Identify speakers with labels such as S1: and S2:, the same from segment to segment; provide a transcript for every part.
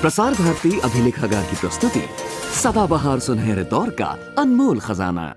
S1: प्रसार भारती अभिलेखागार की प्रस्तुति सदाबहार सुनहरे दौर का अनमोल खजाना।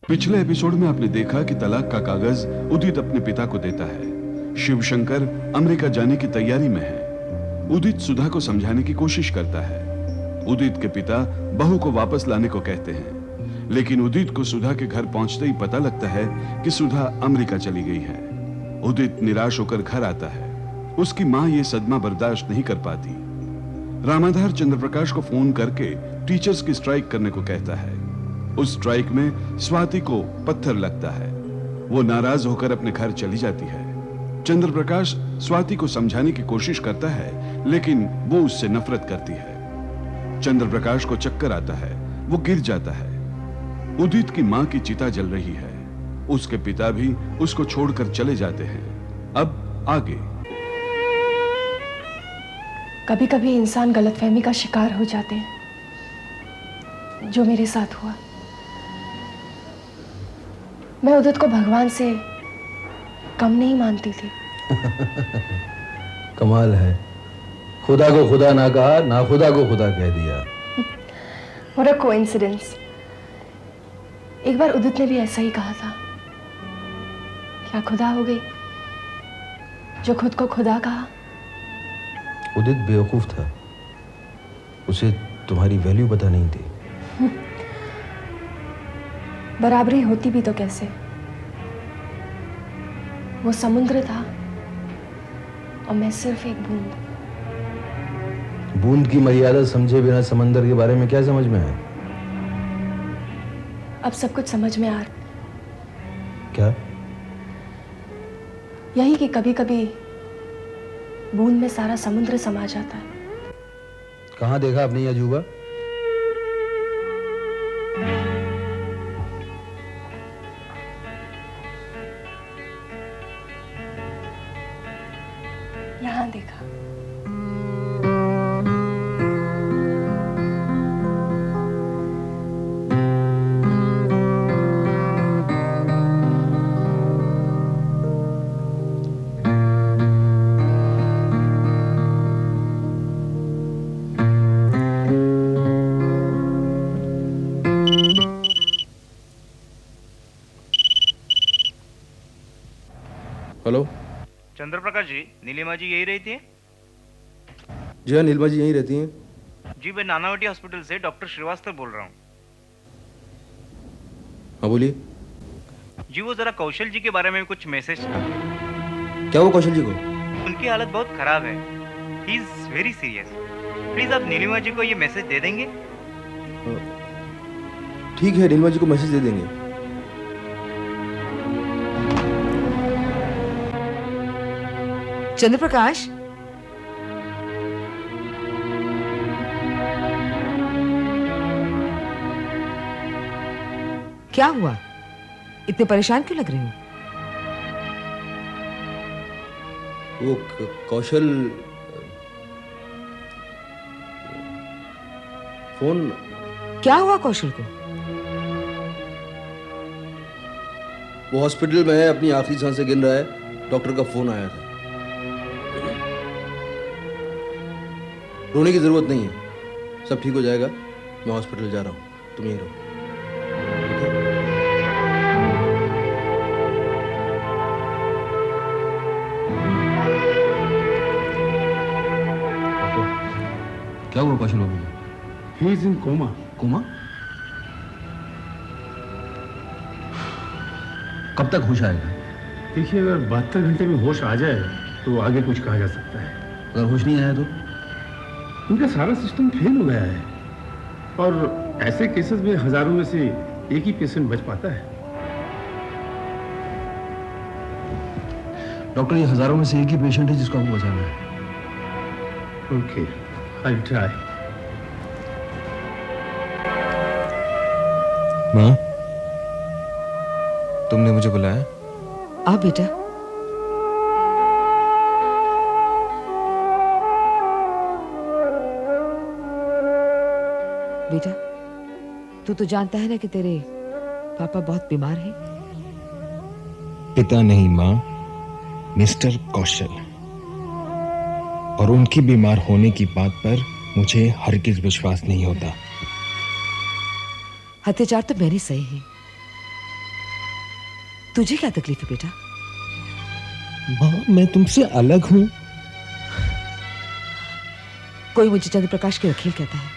S2: पिछले एपिसोड में आपने देखा कि तलाक का कागज उदित अपने पिता को देता है। शिवशंकर अमेरिका जाने की तैयारी में है। उदित सुधा को समझाने की कोशिश करता है। उदित के पिता बहू को वापस लाने को कहते हैं, लेकिन उदित को सुधा के घर पहुंचते ही पता लगता है कि सुधा अमेरिका चली गई है। उदित निराश होकर घर आता है। उसकी मां यह सदमा बर्दाश्त नहीं कर पाती। रामाधार चंद्रप्रकाश को फोन करके टीचर्स की स्ट्राइक करने को कहता है। उस स्ट्राइक में स्वाति को पत्थर लगता है। वो नाराज होकर अपने घर चली जाती है। चंद्रप्रकाश स्वाति को समझाने की कोशिश करता है, लेकिन वो उससे नफरत करती है। चंद्रप्रकाश को चक्कर आता है, वो गिर जाता है। उदित की मां की चिता जल रही है। उसके पिता भी उसको छोड़कर चले जाते हैं। अब आगे।
S3: कभी कभी इंसान गलतफहमी का शिकार हो जाते हैं, जो मेरे साथ हुआ। मैं उदित को भगवान से कम नहीं मानती थी।
S4: कमाल है, खुदा को खुदा ना कहा, ना खुदा को खुदा कह दिया।
S3: What a coincidence। एक बार उदित ने भी ऐसा ही कहा था। क्या खुदा हो गई जो खुद को खुदा कहा?
S4: उदित बेवकूफ था, उसे तुम्हारी वैल्यू पता नहीं थी।
S3: बराबरी होती भी तो कैसे? वो समुद्र था और मैं सिर्फ एक बूंद।
S4: बूंद की मर्यादा समझे बिना समंदर के बारे में क्या समझ में है?
S3: अब सब कुछ समझ में आ रहा।
S4: क्या?
S3: यही कि कभी कभी बूंद में सारा समुद्र समा जाता है।
S4: कहाँ देखा आपने यह अजूबा?
S3: यहाँ देखा।
S4: हेलो,
S5: चंद्रप्रकाश जी, नीलिमा जी यही रहती है?
S4: जी हाँ, नीलिमा जी यहीं रहती हैं।
S5: जी, मैं नानावटी हॉस्पिटल से डॉक्टर श्रीवास्तव बोल रहा हूँ।
S4: हाँ बोलिए।
S5: जी, वो जरा कौशल जी के बारे में कुछ मैसेज था।
S4: क्या वो कौशल जी को?
S5: उनकी हालत बहुत खराब है। He is very serious. Please आप नीलिमा जी को ये मैसेज दे देंगे?
S4: ठीक है, नीलिमा जी को मैसेज दे देंगे।
S6: चंद्रप्रकाश, क्या हुआ? इतने परेशान क्यों लग रहे हो?
S4: वो कौशल फोन।
S6: क्या हुआ कौशल को?
S4: वो हॉस्पिटल में है, अपनी आखिरी सांसें गिन रहा है। डॉक्टर का फोन आया था। रोने की जरूरत नहीं है, सब ठीक हो जाएगा। मैं हॉस्पिटल जा रहा हूँ, तुम यहीं रहो। क्या हुआ Kaushal babu?
S7: He is in coma.
S4: Coma? कब तक होश आएगा?
S7: देखिए, अगर 72 घंटे में होश आ जाए तो आगे कुछ कहा जा सकता है।
S4: अगर होश नहीं आया तो?
S7: उनका सारा सिस्टम फेल हो गया है, और ऐसे केसेस में हजारों में से एक ही पेशेंट बच पाता है।
S4: डॉक्टर, ये हजारों में से एक ही पेशेंट है जिसको आपको बचाना है।
S7: Okay, I'll try.
S8: माँ, तुमने मुझे बुलाया?
S6: आ बेटा। बेटा, तू तो जानता है ना कि तेरे पापा बहुत बीमार हैं।
S8: पिता नहीं माँ, मिस्टर कौशल। और उनकी बीमार होने की बात पर मुझे हरगिज विश्वास नहीं होता।
S6: अत्याचार तो मैंने सही है। तुझे क्या तकलीफ है बेटा?
S8: माँ, मैं तुमसे अलग हूं।
S6: कोई मुझे चंद्रप्रकाश के वकील कहता है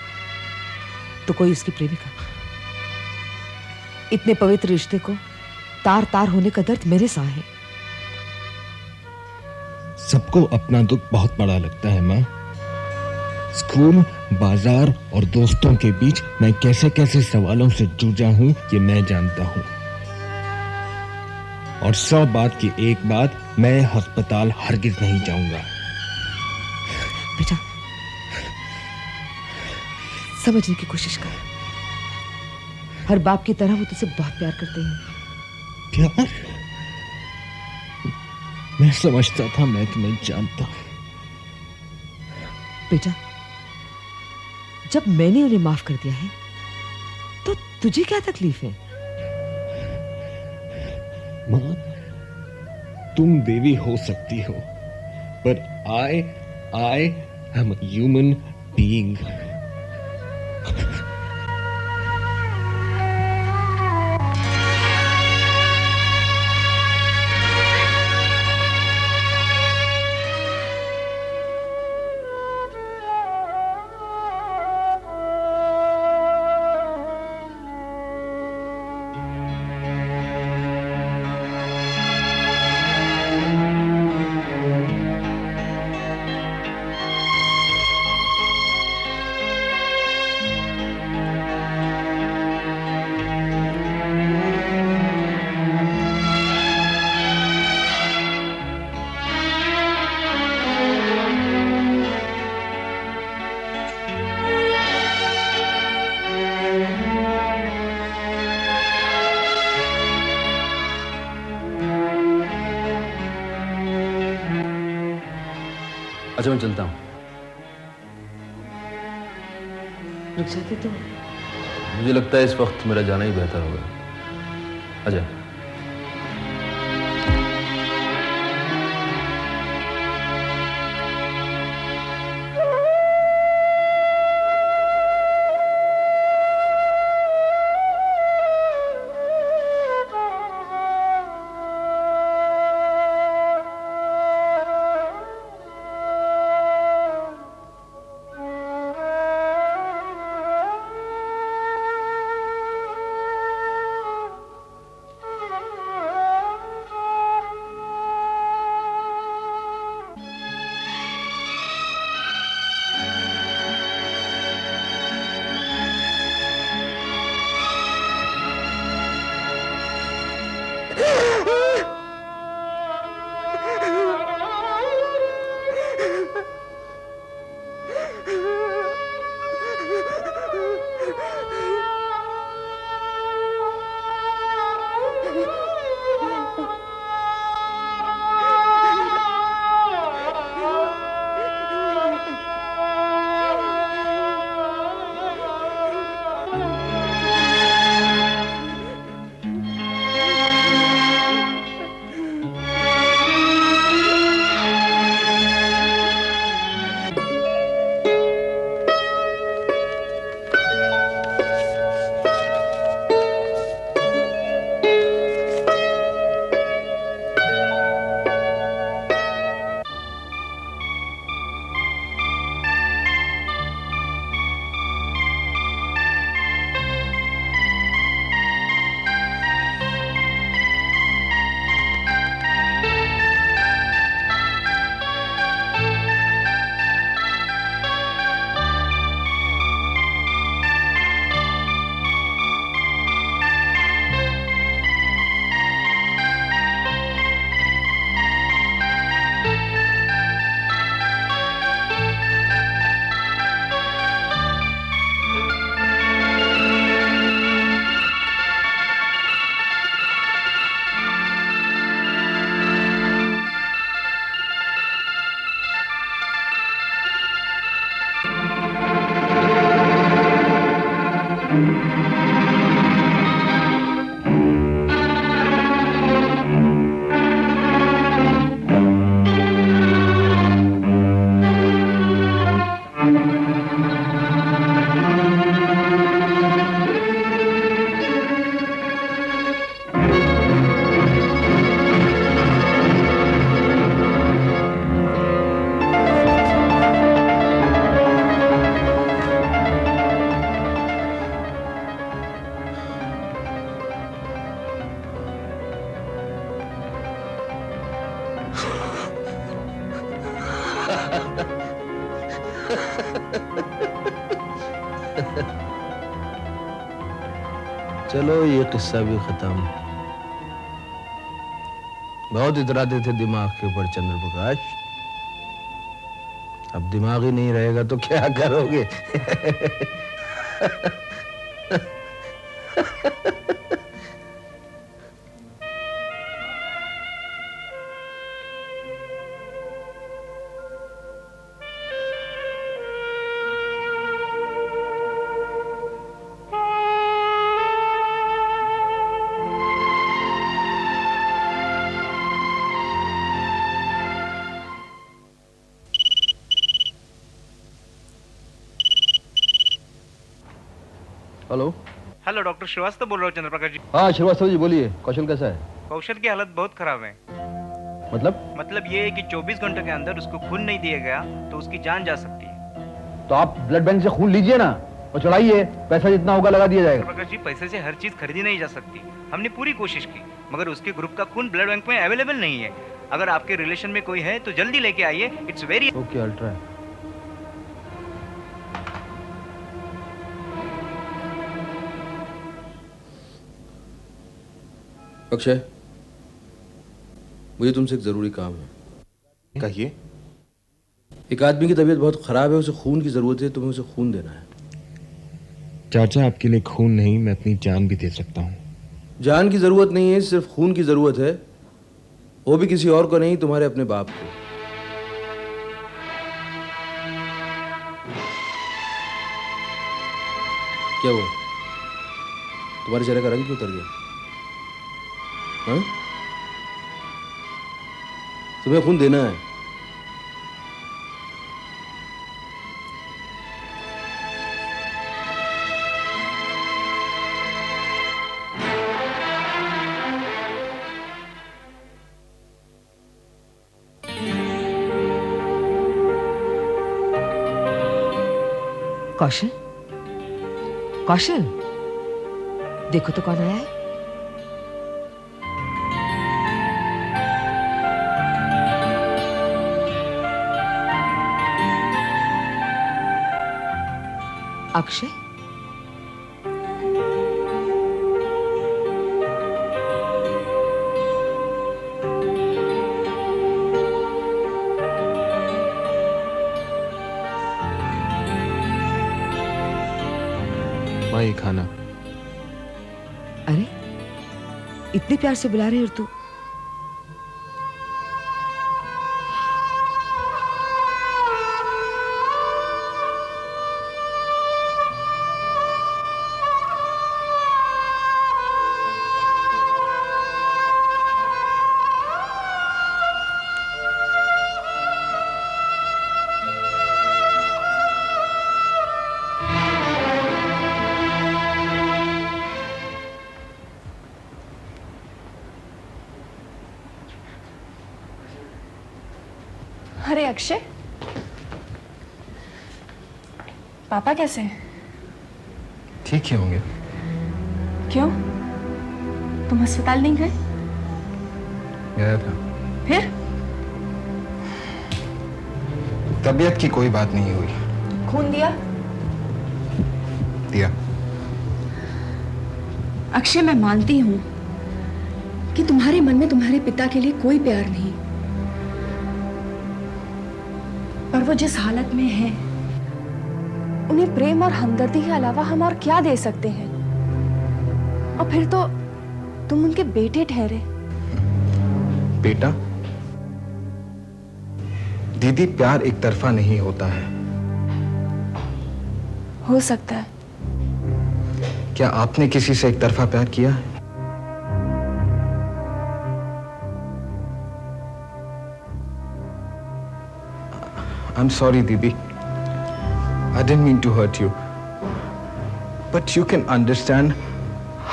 S6: तो कोई उसकी प्रेमिका। इतने पवित्र रिश्ते को तार तार होने का दर्द मेरे साथ है।
S8: सबको अपना दुख बहुत बड़ा लगता है माँ। स्कूल, बाजार और दोस्तों के बीच मैं कैसे कैसे सवालों से जूझा हूं ये मैं जानता हूं। और 100 बात की एक बात, मैं अस्पताल हरगिज नहीं जाऊंगा।
S6: बेटा, समझने की कोशिश कर। हर बाप की तरह वो तुझसे बहुत प्यार करते हैं।
S8: प्यार? मैं समझता था मैं तुम्हें जानता हूं।
S6: बेटा, जब मैंने उन्हें माफ कर दिया है तो तुझे क्या तकलीफ है?
S8: मां, तुम देवी हो सकती हो, पर I am a human being.
S4: अच्छा, मैं चलता हूँ।
S6: रुक जाते तो।
S4: मुझे लगता है इस वक्त मेरा जाना ही बेहतर होगा। अच्छा। चलो ये किस्सा भी खत्म। बहुत इतराते थे दिमाग के ऊपर चंद्रप्रकाश, अब दिमाग ही नहीं रहेगा तो क्या करोगे? हेलो।
S5: हेलो डॉक्टर श्रीवास्तव बोल रहा हूँ चंद्रप्रकाश जी।
S4: हाँ श्रीवास्तव जी बोलिए, कौशल कैसा है?
S5: कौशल की हालत बहुत खराब है।
S4: मतलब
S5: ये है कि 24 घंटों के अंदर उसको खून नहीं दिया गया तो उसकी जान जा सकती है।
S4: तो आप ब्लड बैंक से खून लीजिए ना और चढ़ाइए, पैसा जितना होगा लगा दिया जाएगा।
S5: प्रकाश जी, पैसे से हर चीज खरीदी नहीं जा सकती। हमने पूरी कोशिश की मगर उसके ग्रुप का खून ब्लड बैंक में अवेलेबल नहीं है। अगर आपके रिलेशन में कोई है तो जल्दी लेके आइए। It's very
S4: okay, I'll try. Akshay, मुझे तुमसे एक जरूरी काम है।
S8: कहिए।
S4: एक आदमी की तबीयत बहुत खराब है, उसे खून की जरूरत है, तुम्हें उसे खून देना है।
S8: चाचा, आपके लिए खून नहीं, मैं अपनी जान भी दे सकता हूँ।
S4: जान की जरूरत नहीं है, सिर्फ खून की जरूरत है, वो भी किसी और को नहीं, तुम्हारे अपने बाप को। क्या हुआ? तुम्हारे चेहरे का रंग क्यों उतर गया? हाँ? तुम्हें खून देना है।
S6: कौशल, कौशल, देखो तो कौन आया है। अक्षय,
S8: माँ, ये खाना।
S6: अरे इतने प्यार से बुला रहे हो तू।
S3: अरे अक्षय, पापा कैसे हैं?
S8: ठीक ही होंगे।
S3: क्यों, तुम अस्पताल नहीं गए?
S8: गया था।
S3: फिर
S8: तबीयत की कोई बात नहीं हुई।
S3: खून दिया?
S8: दिया।
S3: अक्षय, मैं मानती हूँ कि तुम्हारे मन में तुम्हारे पिता के लिए कोई प्यार नहीं, पर वो जिस हालत में हैं, उन्हें प्रेम और हमदर्दी के अलावा हम और क्या दे सकते हैं? और फिर तो तुम उनके बेटे ठहरे।
S8: बेटा, दीदी, प्यार एक तरफा नहीं होता है।
S3: हो सकता है।
S8: क्या आपने किसी से एक तरफा प्यार किया है? I'm sorry, Didi. I didn't mean to hurt you. But you can understand,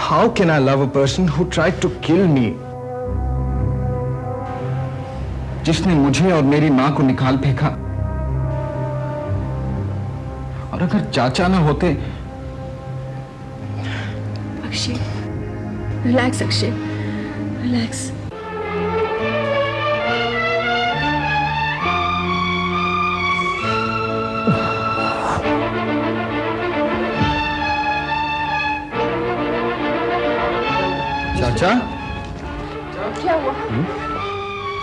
S8: how can I love a person who tried to kill me? जिसने मुझे और मेरी मां को निकाल फेंका। और अगर चाचा ना होते।
S3: Akshay, relax Akshay, relax.
S4: चाचा
S3: क्या हुआ?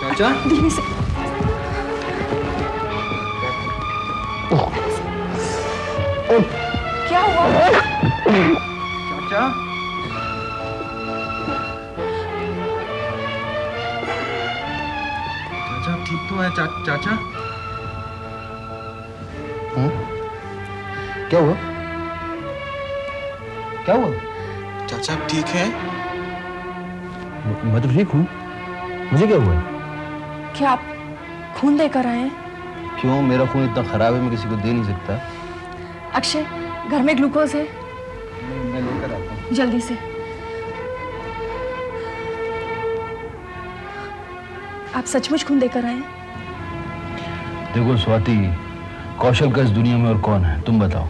S4: चाचा
S3: धीरे से। क्या हुआ?
S4: चाचा चाचा ठीक तो है चाचा? हाँ? क्या हुआ? क्या हुआ?
S8: चाचा ठीक है?
S4: मैं तो ठीक हूँ। मुझे क्या हुआ?
S3: क्या आप खून देकर आए हैं?
S4: क्यों? मेरा खून इतना खराब है, मैं किसी को दे नहीं सकता।
S3: अक्षय, घर में ग्लूकोज है?
S4: मैं लेकर आता हूँ।
S3: जल्दी से। आप सचमुच खून देकर आए हैं?
S4: देखो स्वाति, कौशल का इस दुनिया में और कौन है, तुम बताओ।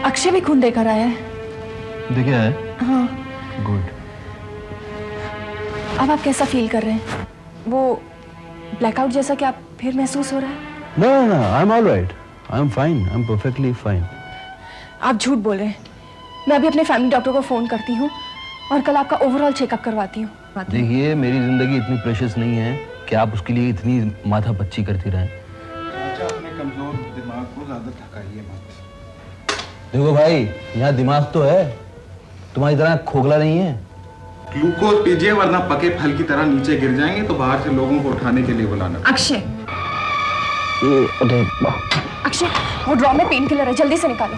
S3: अक्षय भी खून देकर आया है।
S4: देखा है?
S3: हाँ।
S4: गुड।
S3: अब आप कैसा फील कर रहे हैं? वो ब्लैकआउट जैसा क्या फिर महसूस हो रहा है?
S4: No, I am all right, I am fine, I am perfectly fine.
S3: आप झूठ बोल रहे हैं। मैं अभी अपने फैमिली डॉक्टर को फोन करती हूँ और कल आपका ओवरऑल चेकअप करवाती हूँ।
S4: देखिए, मेरी जिंदगी इतनी प्रेशियस नहीं है कि आप उसके लिए इतनी माथा पच्ची करती रहें।
S8: अपने कमजोर दिमाग को ज्यादा थकाइए मत।
S4: देखो भाई, यहाँ दिमाग तो है, तुम्हारी तरह खोखला नहीं है।
S8: ग्लूकोज पीजिए वरना पके फल की तरह नीचे गिर जाएंगे, तो बाहर से लोगों को उठाने के लिए बुलाना।
S3: अक्षय, अक्षय, वो ड्रॉ में पेन किलर है, जल्दी से निकालो।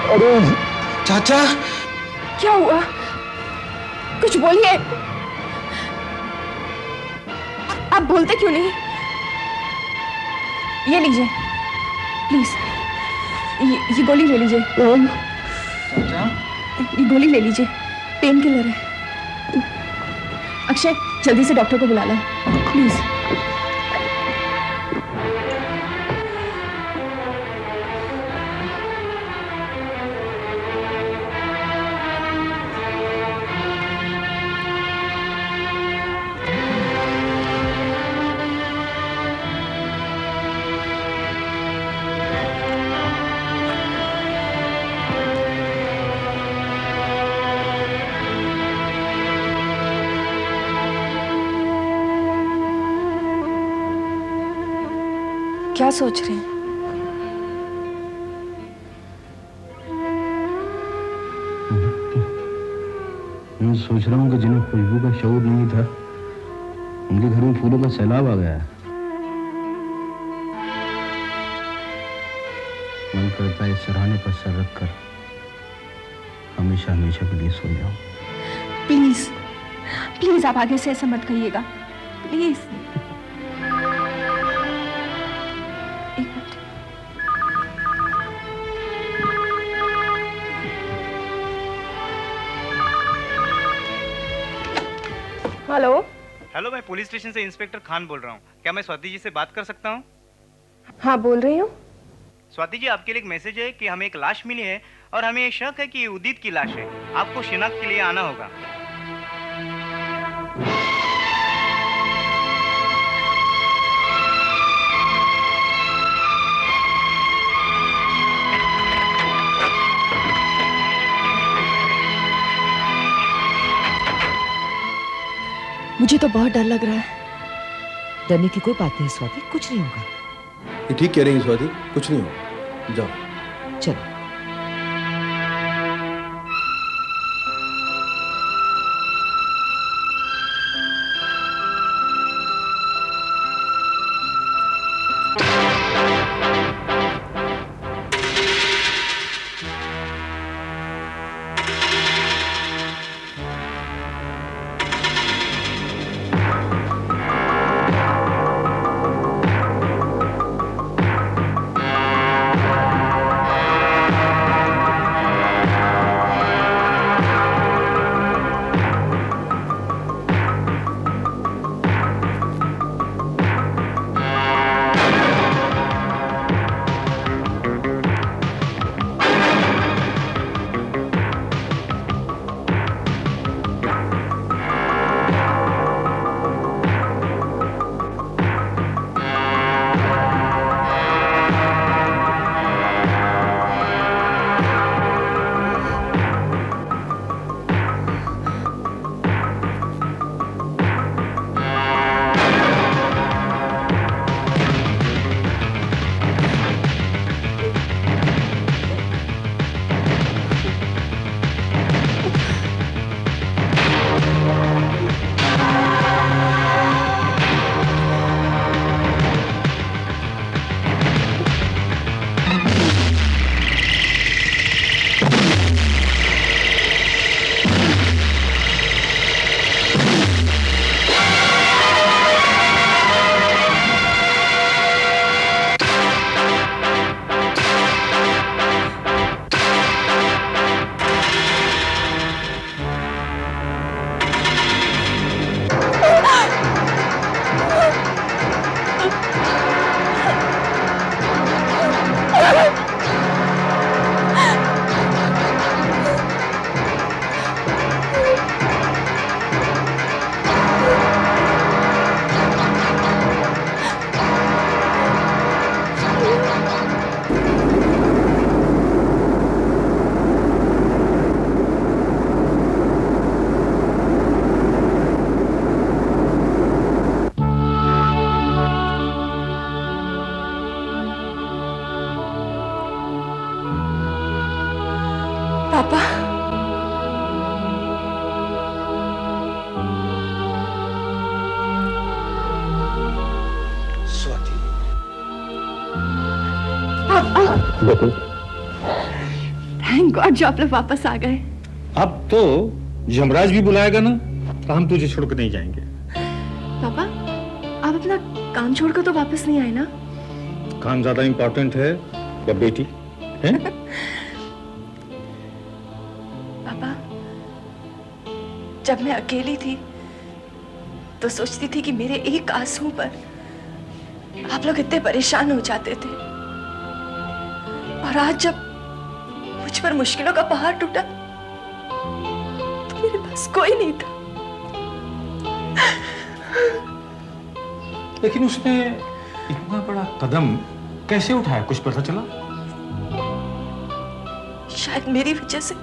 S8: अरे चाचा,
S3: क्या हुआ? कुछ बोलिए। आप बोलते क्यों नहीं? ये लीजिए, प्लीज। ये गोली ले लीजिए।
S8: चाचा,
S3: ये गोली ले लीजिए, पेन किलर है। अक्षय, जल्दी से डॉक्टर को बुला लो, प्लीज। क्या सोच रहे हैं?
S4: मैं सोच रहा हूँ कि जिन्हें खुशबू का शऊर नहीं था, उनके घर में फूलों का सैलाब आ गया है। मन करता है इस सराहने पर सर रखकर हमेशा हमेशा के लिए सो जाऊं।
S3: प्लीज, प्लीज आप आगे से ऐसा मत कहिएगा, प्लीज। एक मिनट। हेलो।
S5: हेलो, मैं पुलिस स्टेशन से इंस्पेक्टर खान बोल रहा हूँ। क्या मैं स्वाति जी से बात कर सकता हूँ?
S3: हाँ, बोल रही हूँ।
S5: स्वाति जी, आपके लिए एक मैसेज है कि हमें एक लाश मिली है और हमें ये शक है कि ये उदित की लाश है। आपको शिनाख्त के लिए आना होगा।
S3: मुझे तो बहुत डर लग रहा है।
S6: डरने की कोई बात नहीं स्वाति, कुछ नहीं होगा।
S4: ये ठीक कह रही है स्वाति, कुछ नहीं हो, जाओ।
S6: चलो।
S7: बेटे,
S3: थैंक गॉड जो आप लोग वापस आ गए।
S7: अब तो यमराज भी बुलाएगा ना, तो हम तुझे छोड़कर नहीं जाएंगे।
S3: पापा, आप अपना काम छोड़कर तो वापस नहीं आए ना?
S7: काम ज्यादा इंपॉर्टेंट है या बेटी है?
S3: पापा, जब मैं अकेली थी तो सोचती थी कि मेरे एक आंसू पर आप लोग इतने परेशान हो जाते थे, और आज जब मुझ पर मुश्किलों का पहाड़ टूटा तो मेरे पास कोई नहीं था।
S7: लेकिन उसने इतना बड़ा कदम कैसे उठाया, कुछ पता चला?
S3: शायद मेरी वजह से,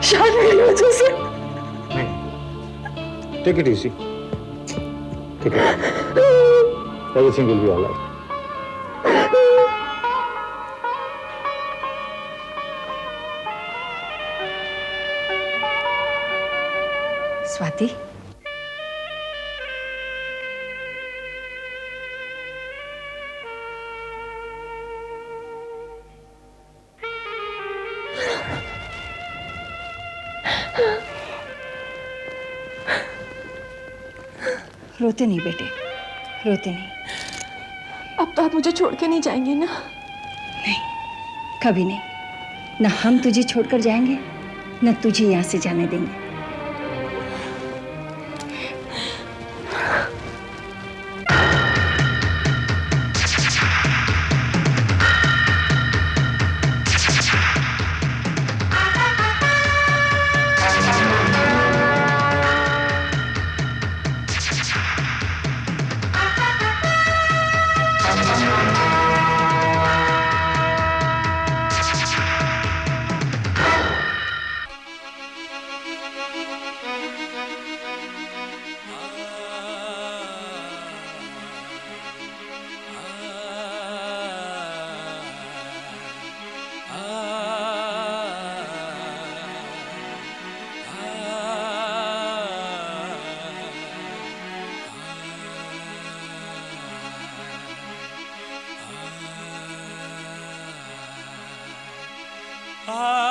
S3: शायद मेरी वजह से।
S7: नहीं, टेक इट इजी, ठीक है, everything will be alright.
S6: Swati,
S9: रोते नहीं बेटे, रोते नहीं।
S3: अब तो आप मुझे छोड़ के नहीं जाएंगे ना?
S9: नहीं, कभी नहीं। न हम तुझे छोड़कर जाएंगे, न तुझे यहाँ से जाने देंगे।
S10: Ah